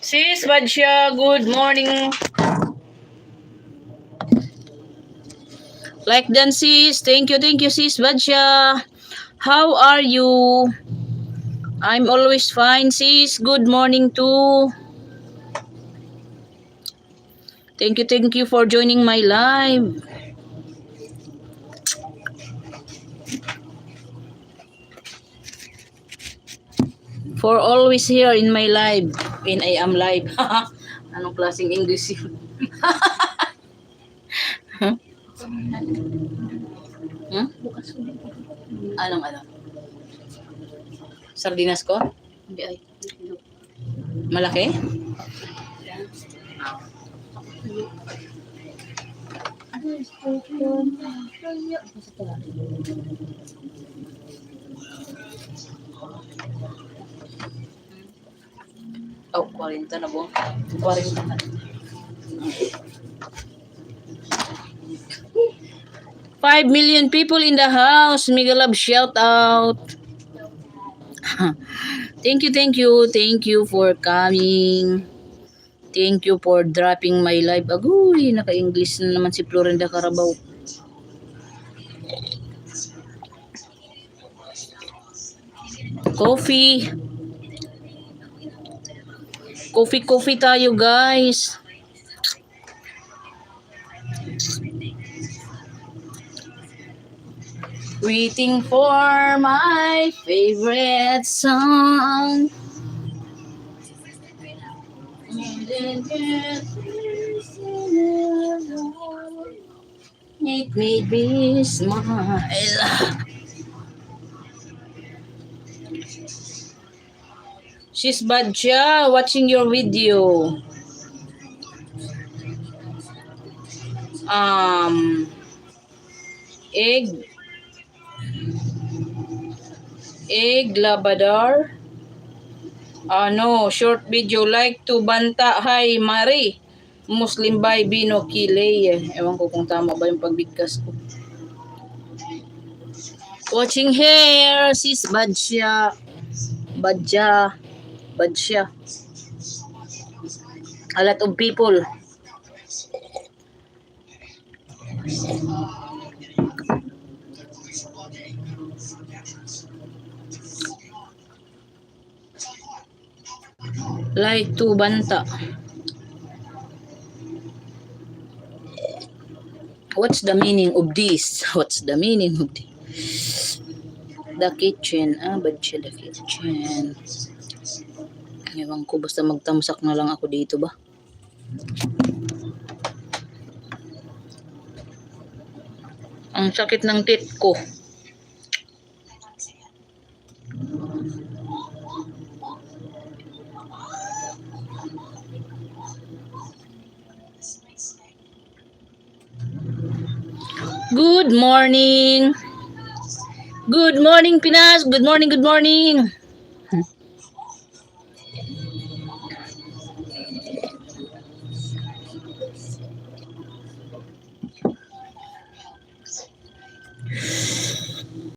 Sis Badsia, good morning. Like dan sis, thank you sis Badsia. How are you? I'm always fine sis, good morning too. Thank you for joining my live. For always here in my live, when I am live. Anong klaseng English yun? Huh? Hmm? Anong? Sardinas ko? Hindi ay. Malaki? Oh, 40 na buong. 40 na. 5 million people in the house. Mega love shout out. Thank you for coming. Thank you for dropping my live. Agoy, naka-English na naman si Florinda Carabao. Coffee tayo guys. Waiting for my favorite song. It made me smile. She's Badja watching your video. Egg labadar. Short video like to banta. Hi Mari. Muslim by Bino Kiley. Ewan ko kung tama ba yung pagbigkas ko. Watching here, sis Badja. A lot of people. Like to banta. What's the meaning of this? The kitchen. Badja the kitchen. Ewan ko, basta magtamsak na lang ako dito ba? Ang sakit ng tit ko. Good morning. Good morning Pinas. Good morning.